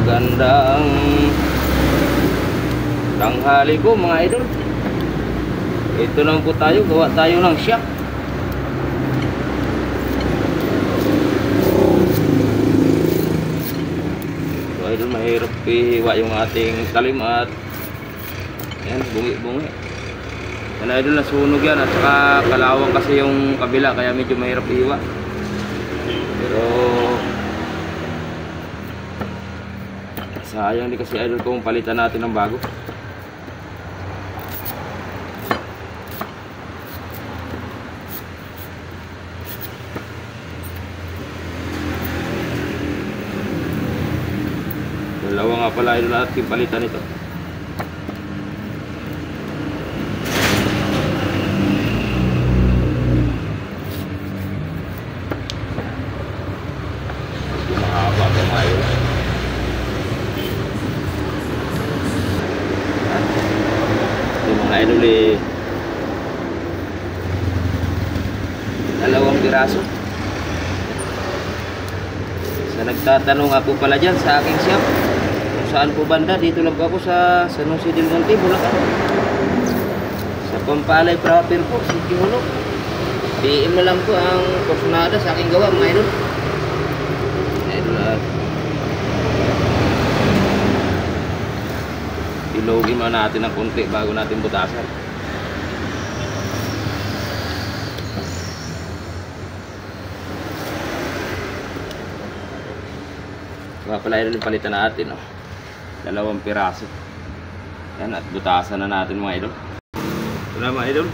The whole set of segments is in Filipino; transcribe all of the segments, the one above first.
Magandang tanghali ko mga idol. Ito naman po tayo, gawa tayo ng shock. So idol, mahirap ihiwa yung ating talim at yan, bungi-bungi. Yan idol, nasunog yan at saka kalawang kasi yung kabila kaya medyo mahirap ihiwa. Pero sayang din kasi idol kung palitan natin ng bago. Dalawa nga pala idol natin palitan ito. Mahaba pa ngayon. Mga idol dalawang piraso. Sa nagtatanong nga po pala dyan sa aking shop kung saan po banda, dito lang po ako sa San Jose del Monte, Bulacan, sa Pampalay proper po, City Hulo. PM na lang po ang personada sa aking gawa mga idol. Ilogin mo natin ng konti bago natin butasan. Kaya pala yung palitan natin, oh. Dalawang piraso. Yan, at butasan na natin mga idol. Wala mga idol.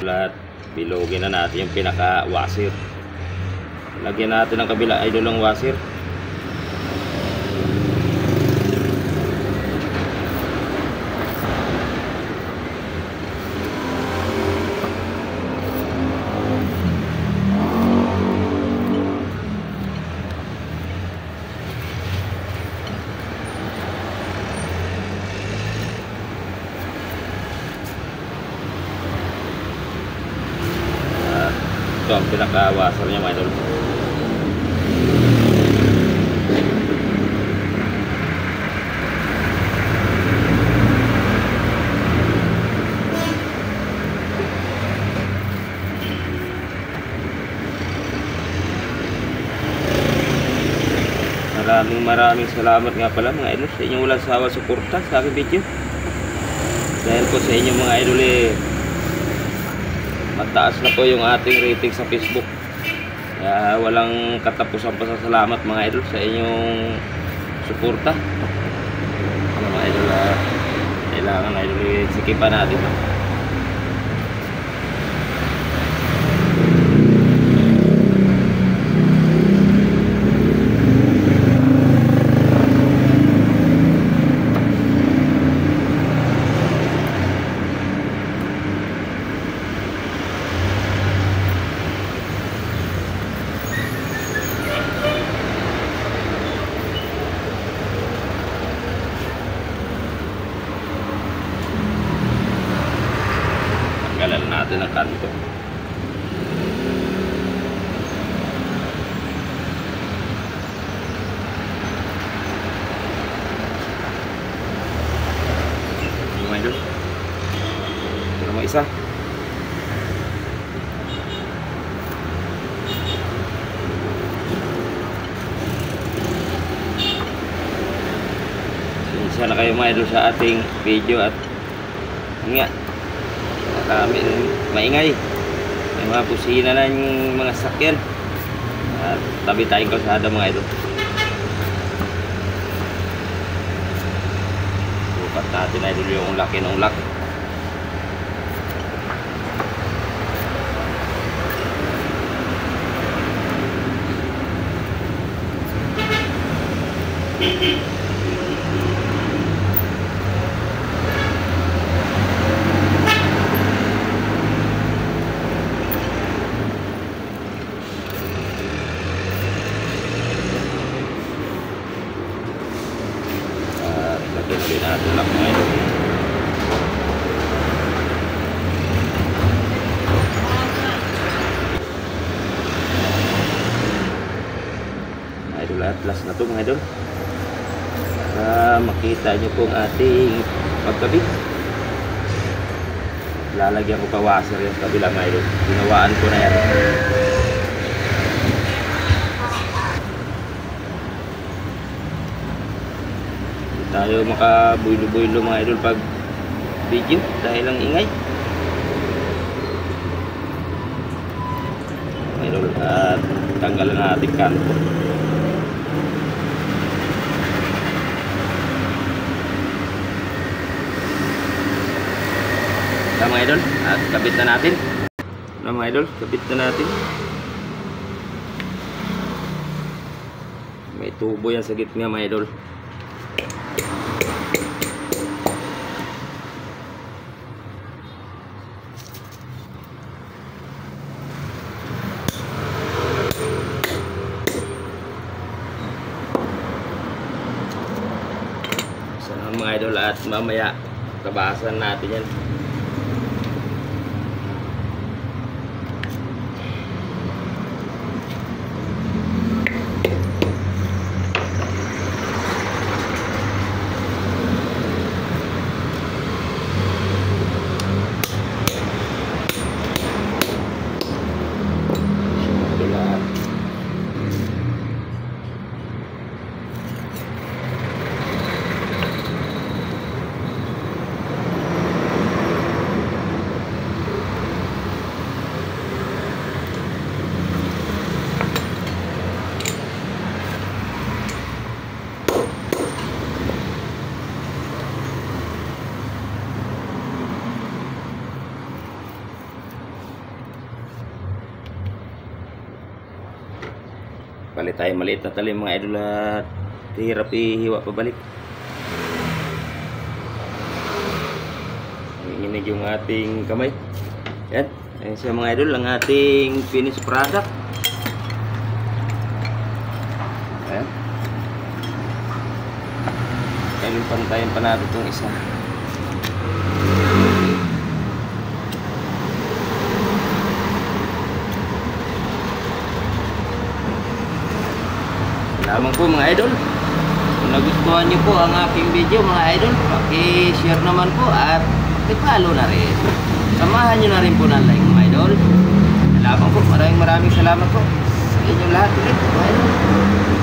Lahat bilogin na natin yung pinaka washer. Lagyan natin ng kabila idol ng washer. Ito ang pinaka-washer niya mga idol. Maraming salamat nga pala mga idol sa inyong walang sawa suporta sa aking video. Dahil po sa inyo mga idol mataas na po yung ating rating sa Facebook. Kaya walang katapusan pasasalamat mga idol sa inyong suporta. Mga idol, kailangan idol sikipan natin. Tanggalan natin ang kanto. Yung idol. Ito naman isa. Sana kayo mga idol sa ating video at nga kami maingay, may mga pusina na yung mga sakyan at tabi tayong kalsada mga idol. Sukat natin idol yung laki ng ulak. Lagyan ulit natin lang mga idol. Idol, at last na ito mga idol. Para makita nyo po ang ating pagkabit. Lalagyan ko pa washer yung kabila mga idol. Ginawaan ko na yan. Tayo makabuylo-buylo mga idol pag video dahil ang ingay mga idol. At tanggalan natin kanto mga idol, at kabit na natin mga idol, kabit na natin. May tubo yan sa gitna mga idol. Mga idol, at mamaya tabasan natin yan. Palit tayo maliit na talim mga idol, at hirap ihiwa pabalik. Nanginginig yung ating kamay. Yan, ayan siya mga idol, ang ating finished product. Ayan. Ayan, pantayin pa natin itong isa. Lamang po mga idol, kung nagustuhan nyo po ang aking video mga idol, paki-share naman po at i-follow na rin. Samahan nyo na rin po ng like mga idol. Lamang po, maraming salamat po sa inyong lahat ulit mga idol.